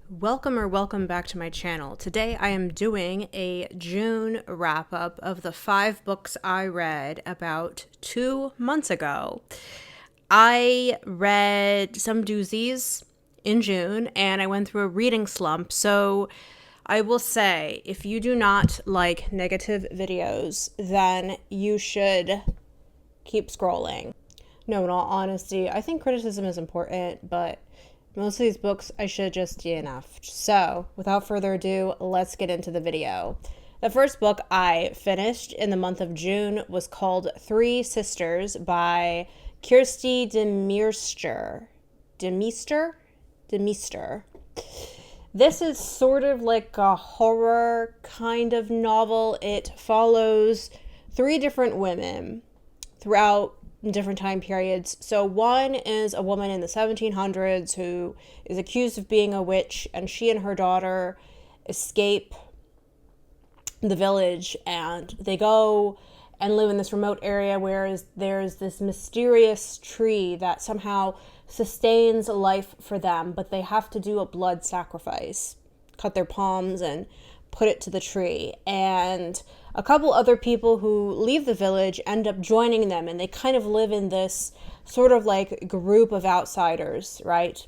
Welcome back to my channel. Today I am doing a June wrap-up of the 5 books I read about 2 months ago. I read some doozies in June and I went through a reading slump, so I will say if you do not like negative videos, then you should keep scrolling. No, in all honesty, I think criticism is important, but most of these books I should just DNF. So, without further ado, let's get into the video. The first book I finished in the month of June was called 3 Sisters by Kristi DeMeester. This is sort of like a horror kind of novel. It follows 3 different women throughout different time periods. So one is a woman in the 1700s who is accused of being a witch, and she and her daughter escape the village and they go and live in this remote area where there's this mysterious tree that somehow sustains life for them, but they have to do a blood sacrifice, cut their palms and put it to the tree. And a couple other people who leave the village end up joining them, and they kind of live in this sort of like group of outsiders, right?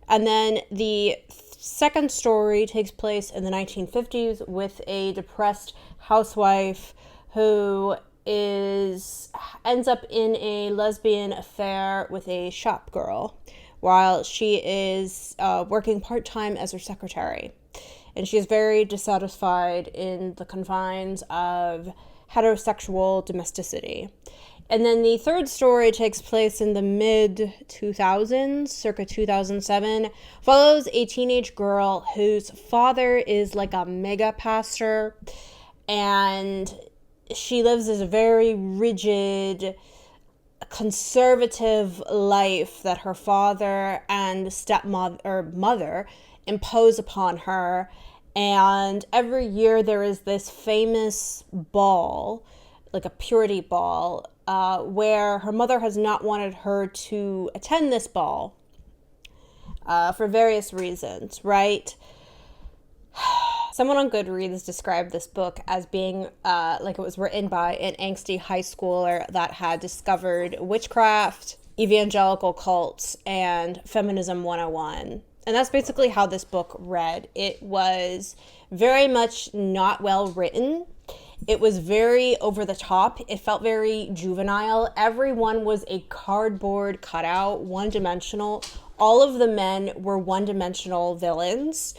And then the second story takes place in the 1950s with a depressed housewife who ends up in a lesbian affair with a shop girl while she is working part-time as her secretary. And she is very dissatisfied in the confines of heterosexual domesticity. And then the third story takes place in the mid-2000s, circa 2007, follows a teenage girl whose father is like a mega pastor, and she lives this very rigid, conservative life that her father and mother impose upon her. And every year there is this famous ball, like a purity ball, where her mother has not wanted her to attend this ball for various reasons, right? Someone on Goodreads described this book as being like it was written by an angsty high schooler that had discovered witchcraft, evangelical cults, and feminism 101. And that's basically how this book read. It was very much not well written. It was very over the top. It felt very juvenile. Everyone was a cardboard cutout, one-dimensional. All of the men were one-dimensional villains.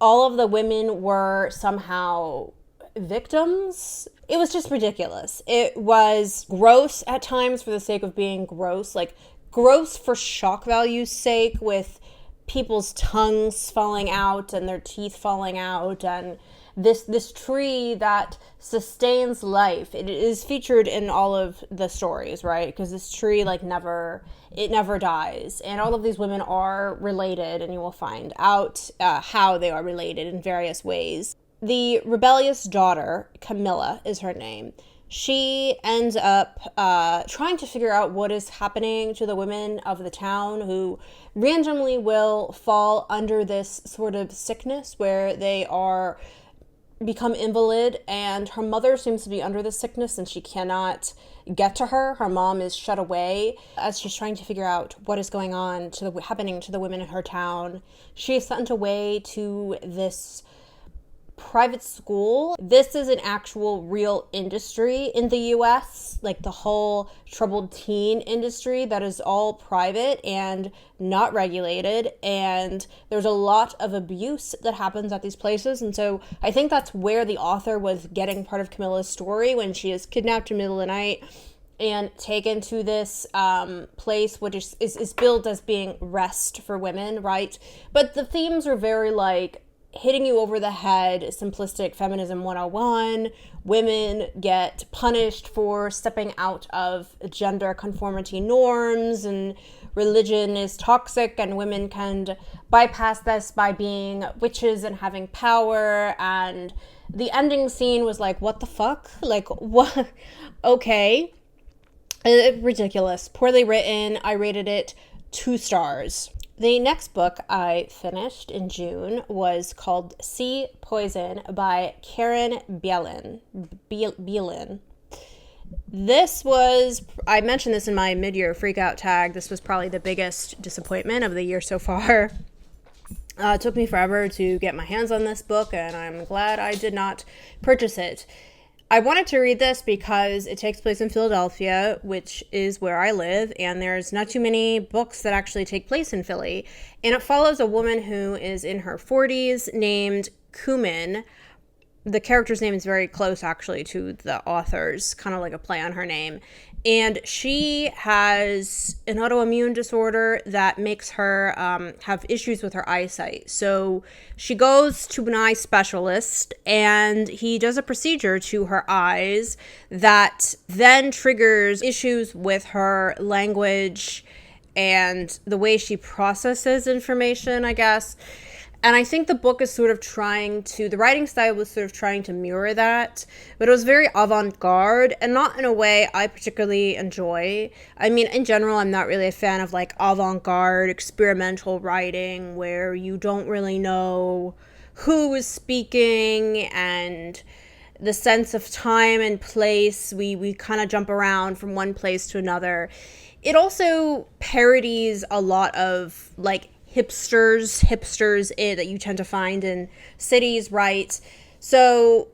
All of the women were somehow victims. It was just ridiculous. It was gross at times for the sake of being gross, like gross for shock value's sake, with people's tongues falling out and their teeth falling out, and this tree that sustains life. It is featured in all of the stories, right? Because this tree never dies, and all of these women are related, and you will find out how they are related in various ways. The rebellious daughter, Camilla is her name. She ends up trying to figure out what is happening to the women of the town who randomly will fall under this sort of sickness where they become invalid, and her mother seems to be under the sickness and she cannot get to her. Her mom is shut away as she's trying to figure out what is going on happening to the women in her town. She is sent away to this private school. This is an actual real industry in the US, like the whole troubled teen industry that is all private and not regulated, and there's a lot of abuse that happens at these places. And so I think that's where the author was getting part of Camilla's story when she is kidnapped in the middle of the night and taken to this place which is billed as being rest for women, right? But the themes are very hitting you over the head, simplistic feminism 101. Women get punished for stepping out of gender conformity norms, and religion is toxic, and women can bypass this by being witches and having power. And the ending scene was like, what the fuck? Like, what? Okay. Ridiculous. Poorly written. I rated it 2 stars. The next book I finished in June was called Sea Poison by Caren Beilin. This was, I mentioned this in my mid-year freakout tag, this was probably the biggest disappointment of the year so far. It took me forever to get my hands on this book, and I'm glad I did not purchase it. I wanted to read this because it takes place in Philadelphia, which is where I live, and there's not too many books that actually take place in Philly. And it follows a woman who is in her 40s named Kumin. The character's name is very close, actually, to the author's, kind of like a play on her name. And she has an autoimmune disorder that makes her have issues with her eyesight. So she goes to an eye specialist, and he does a procedure to her eyes that then triggers issues with her language and the way she processes information, I guess. And I think the book is sort of the writing style was sort of trying to mirror that, but it was very avant-garde and not in a way I particularly enjoy. I mean, in general, I'm not really a fan of like avant-garde experimental writing where you don't really know who is speaking and the sense of time and place. We kind of jump around from one place to another. It also parodies a lot of like hipsters that you tend to find in cities, right? So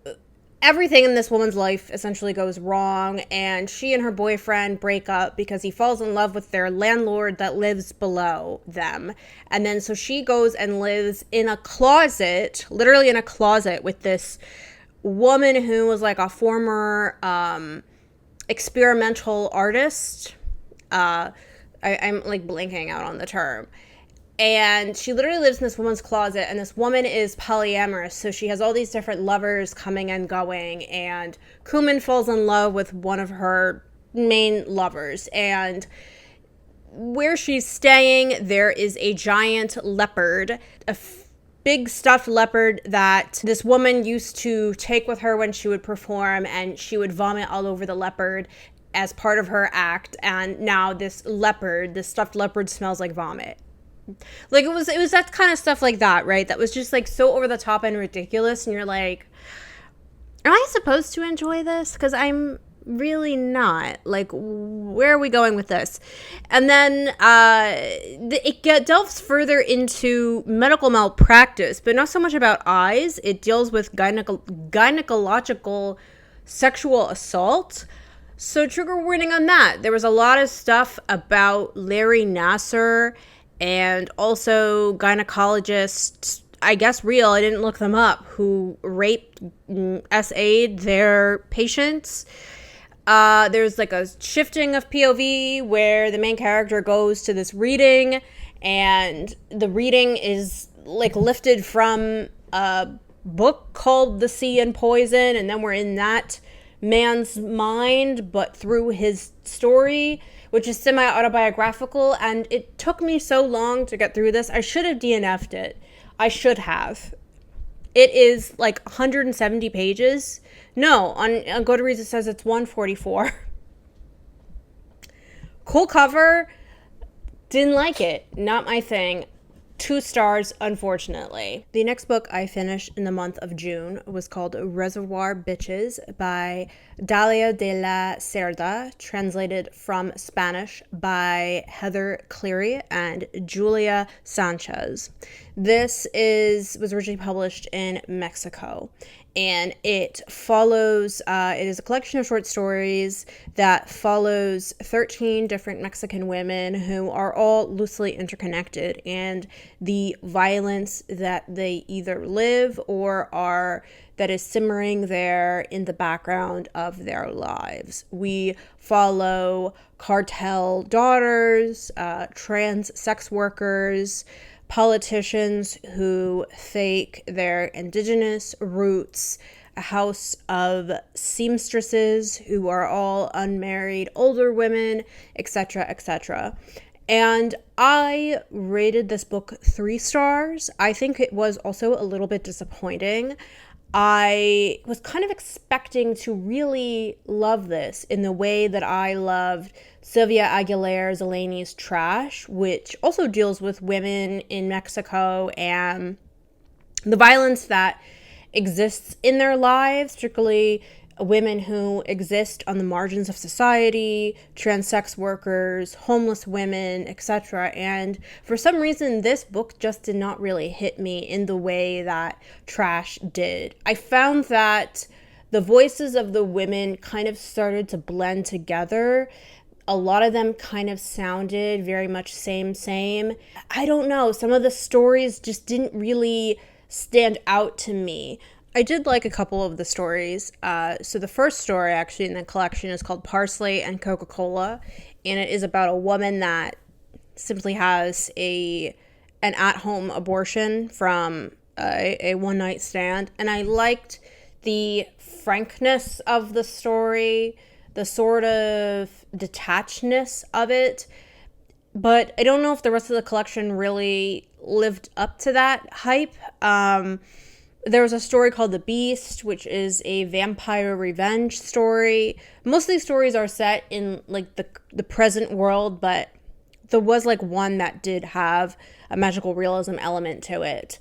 everything in this woman's life essentially goes wrong, and she and her boyfriend break up because he falls in love with their landlord that lives below them. And then so she goes and lives in a closet, literally in a closet, with this woman who was like a former experimental artist. I'm like blanking out on the term. And she literally lives in this woman's closet, and this woman is polyamorous, so she has all these different lovers coming and going, and Kumin falls in love with one of her main lovers, and where she's staying, there is a giant leopard, big stuffed leopard that this woman used to take with her when she would perform, and she would vomit all over the leopard as part of her act, and now this stuffed leopard smells like vomit. Like it was that kind of stuff like that, right? That was just like so over the top and ridiculous, and you're like, am I supposed to enjoy this? Because I'm really not. Like, where are we going with this? And then it delves further into medical malpractice, but not so much about eyes. It deals with gynecological sexual assault. So trigger warning on that. There was a lot of stuff about Larry Nassar and also gynecologists, I guess real, I didn't look them up, who raped, SA'd their patients. There's like a shifting of POV where the main character goes to this reading, and the reading is like lifted from a book called The Sea and Poison, and then we're in that man's mind, but through his story, which is semi-autobiographical, and it took me so long to get through this. I should have DNF'd it. I should have. It is like 170 pages. No, on Goodreads it says it's 144. Cool cover. Didn't like it. Not my thing. 2 stars, unfortunately. The next book I finished in the month of June was called Reservoir Bitches by Dahlia de la Cerda, translated from Spanish by Heather Cleary and Julia Sanches. This was originally published in Mexico, and it follows, it is a collection of short stories that follows 13 different Mexican women who are all loosely interconnected, and the violence that they either live or that is simmering there in the background of their lives. We follow cartel daughters, trans sex workers, politicians who fake their indigenous roots, a house of seamstresses who are all unmarried older women, etc., etc. And I rated this book 3 stars. I think it was also a little bit disappointing. I was kind of expecting to really love this in the way that I loved Sylvia Aguilar-Zeleny's Trash, which also deals with women in Mexico and the violence that exists in their lives, particularly women who exist on the margins of society, trans sex workers, homeless women, etc. And for some reason, this book just did not really hit me in the way that Trash did. I found that the voices of the women kind of started to blend together. A lot of them kind of sounded very much same. I don't know. Some of the stories just didn't really stand out to me. I did like a couple of the stories. So the first story actually in the collection is called Parsley and Coca-Cola, and it is about a woman that simply has an at-home abortion from a one-night stand. And I liked the frankness of the story, the sort of detachedness of it. But I don't know if the rest of the collection really lived up to that hype. There was a story called The Beast, which is a vampire revenge story. Most of these stories are set in like the present world, but there was like one that did have a magical realism element to it.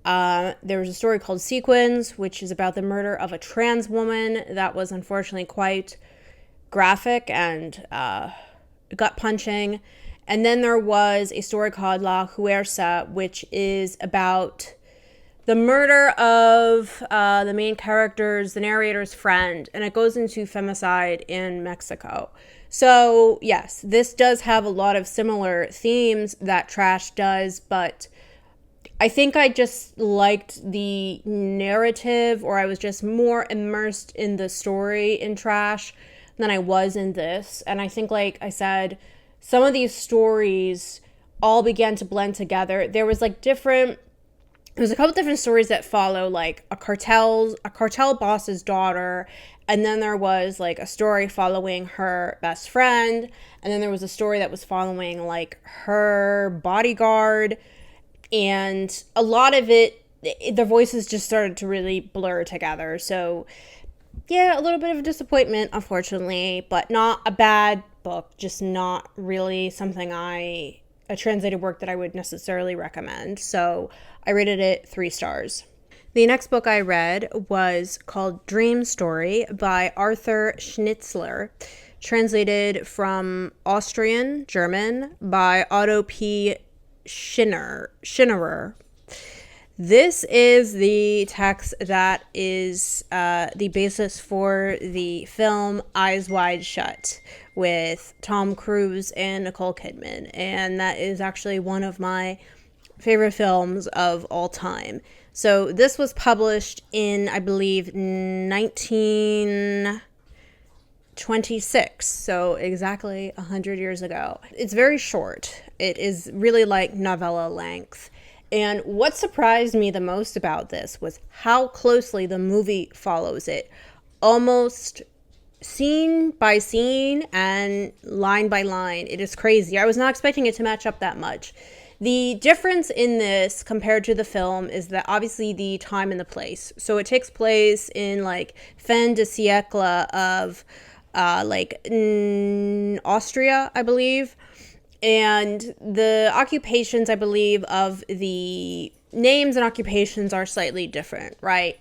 There was a story called Sequins, which is about the murder of a trans woman that was unfortunately quite graphic and gut-punching. And then there was a story called La Huerza, which is about the murder of the main character's, the narrator's friend, and it goes into femicide in Mexico. So, yes, this does have a lot of similar themes that Trash does, but I think I just liked the narrative, or I was just more immersed in the story in Trash than I was in this. And I think, like I said, some of these stories all began to blend together. There's a couple different stories that follow, like a cartel boss's daughter, and then there was like a story following her best friend, and then there was a story that was following like her bodyguard, and a lot of it, the voices just started to really blur together. So yeah, a little bit of a disappointment, unfortunately, but not a bad book, just not really something a translated work that I would necessarily recommend. So I rated it 3 stars. The next book I read was called Dream Story by Arthur Schnitzler, translated from Austrian, German, by Otto P. Schinnerer. This is the text that is the basis for the film Eyes Wide Shut with Tom Cruise and Nicole Kidman. And that is actually one of my favorite films of all time. So this was published in, I believe, 1926. So exactly 100 years ago. It's very short. It is really like novella length. And what surprised me the most about this was how closely the movie follows it. Almost scene by scene and line by line. It is crazy. I was not expecting it to match up that much. The difference in this compared to the film is that obviously the time and the place. So it takes place in like fin de siècle of Austria, I believe. And the occupations, I believe, of the names and occupations are slightly different, right?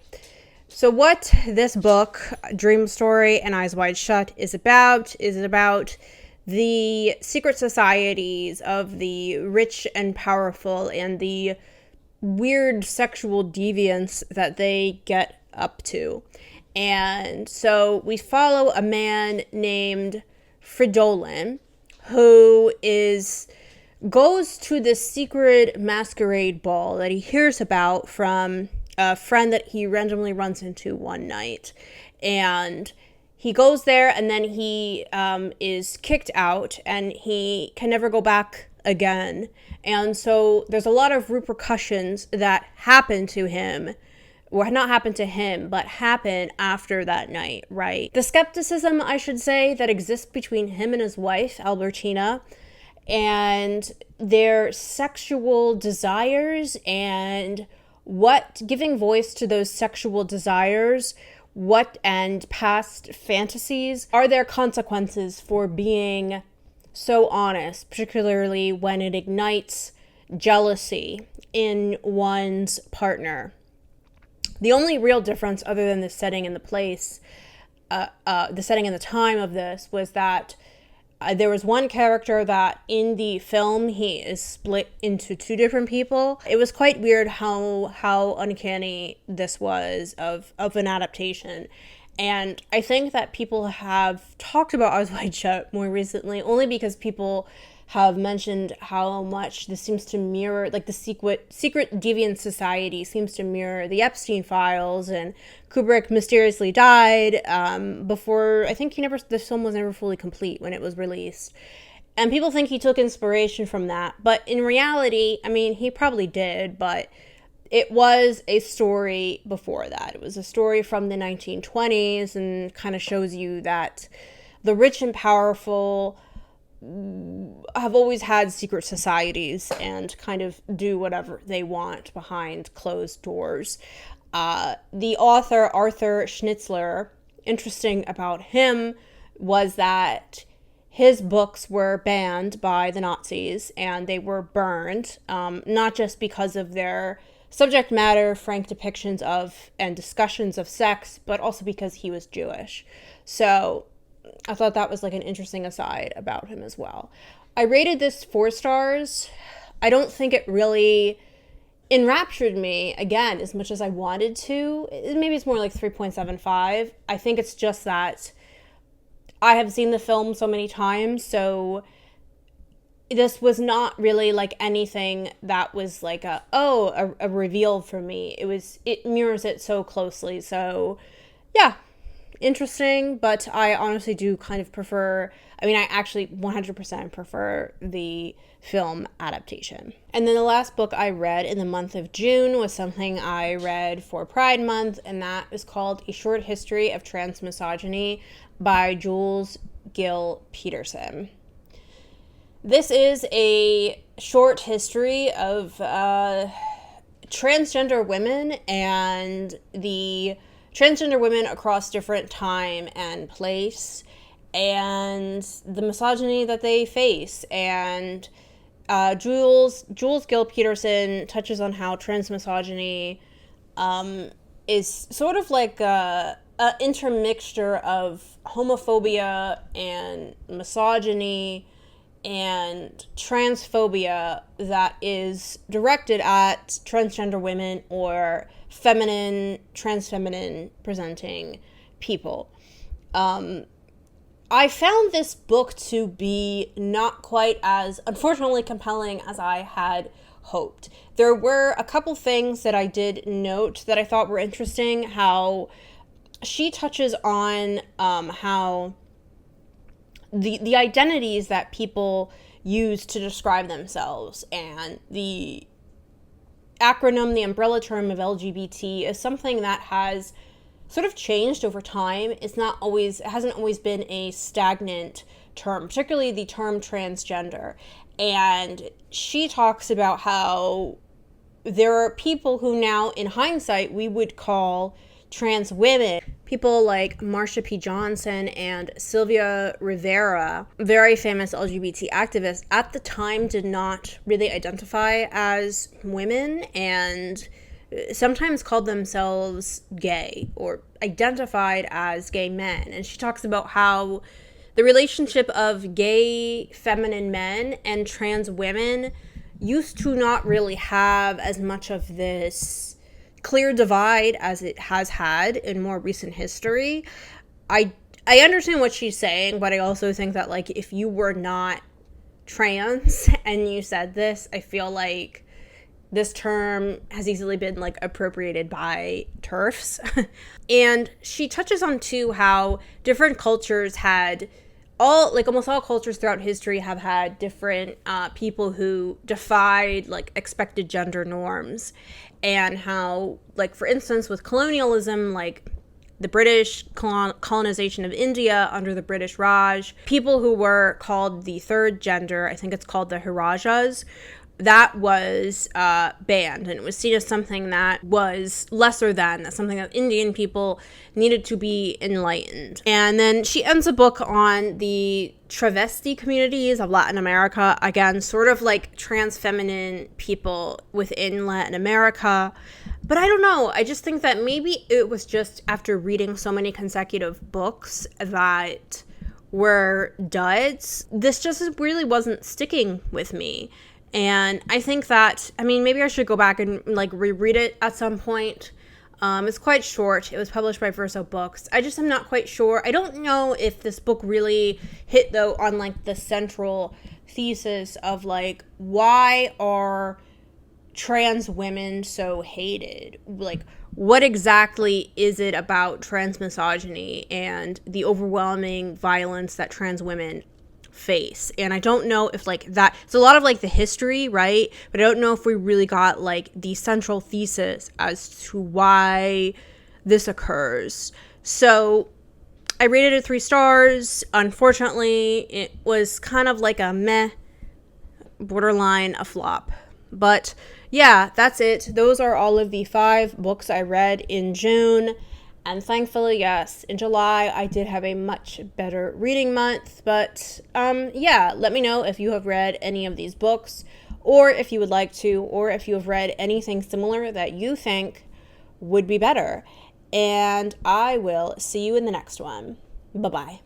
So what this book, Dream Story and Eyes Wide Shut, is about the secret societies of the rich and powerful and the weird sexual deviance that they get up to. And so we follow a man named Fridolin, who goes to this secret masquerade ball that he hears about from a friend that he randomly runs into one night. And he goes there, and then he is kicked out, and he can never go back again. And so there's a lot of repercussions that happen to him, or not happen to him, but happen after that night, right? The skepticism, I should say, that exists between him and his wife, Albertina, and their sexual desires and giving voice to those sexual desires, and past fantasies, are there consequences for being so honest, particularly when it ignites jealousy in one's partner. The only real difference, other than the setting and the place, the setting and the time of this, was that there was one character that in the film he is split into two different people. It was quite weird how uncanny this was of an adaptation. And I think that people have talked about Eyes Wide Shut more recently, only because people have mentioned how much this seems to mirror, like the secret deviant society seems to mirror the Epstein files, and Kubrick mysteriously died before, I think the film was never fully complete when it was released. And people think he took inspiration from that, but in reality, I mean, he probably did, but it was a story before that. It was a story from the 1920s, and kind of shows you that the rich and powerful have always had secret societies and kind of do whatever they want behind closed doors. The author, Arthur Schnitzler, interesting about him was that his books were banned by the Nazis and they were burned, not just because of their subject matter, frank depictions of and discussions of sex, but also because he was Jewish. So I thought that was like an interesting aside about him as well. I rated this 4 stars. I don't think it really enraptured me, again, as much as I wanted to. Maybe it's more like 3.75. I think it's just that I have seen the film so many times, so this was not really like anything that was like a reveal for me. It mirrors it so closely. So yeah, interesting, but I honestly do kind of prefer, I actually 100% prefer the film adaptation. And then the last book I read in the month of June was something I read for Pride Month, and that is called A Short History of Transmisogyny by Jules Gill-Peterson. This is a short history of transgender women and the transgender women across different time and place, and the misogyny that they face. And Jules Gill-Peterson touches on how transmisogyny is sort of like a intermixture of homophobia and misogyny and transphobia that is directed at transgender women or trans-feminine presenting people. I found this book to be not quite as, unfortunately, compelling as I had hoped. There were a couple things that I did note that I thought were interesting, how she touches on how the identities that people use to describe themselves, and the acronym, the umbrella term of LGBT is something that has sort of changed over time. It hasn't always been a stagnant term, particularly the term transgender. And she talks about how there are people who now, in hindsight, we would call trans women. People like Marsha P. Johnson and Sylvia Rivera, very famous LGBT activists, at the time did not really identify as women and sometimes called themselves gay or identified as gay men. And she talks about how the relationship of gay feminine men and trans women used to not really have as much of this clear divide as it has had in more recent history. I understand what she's saying, but I also think that, like, if you were not trans and you said this, I feel like this term has easily been, like, appropriated by TERFs. And she touches on, too, how different cultures had almost all cultures throughout history have had different people who defied, like, expected gender norms. And how, like, for instance, with colonialism, like the British colonization of India under the British Raj, people who were called the third gender, I think it's called the Hirajas, that was banned, and it was seen as something that was lesser than, that's something that Indian people needed to be enlightened. And then she ends a book on the travesti communities of Latin America, again, sort of like trans feminine people within Latin America. But I don't know, I just think that maybe it was just after reading so many consecutive books that were duds, this just really wasn't sticking with me. And I think that, I mean, maybe I should go back and like reread it at some point. It's quite short. It was published by Verso Books. I just am not quite sure. I don't know if this book really hit, though, on like the central thesis of like, why are trans women so hated? Like, what exactly is it about transmisogyny and the overwhelming violence that trans women face? And I don't know if like that, it's a lot of like the history, right? But I don't know if we really got like the central thesis as to why this occurs. So I rated it 3 stars. Unfortunately, it was kind of like a meh, borderline a flop. But yeah, that's it. Those are all of the 5 books I read in June. And thankfully, yes, in July, I did have a much better reading month. But yeah, let me know if you have read any of these books, or if you would like to, or if you have read anything similar that you think would be better. And I will see you in the next one. Bye-bye.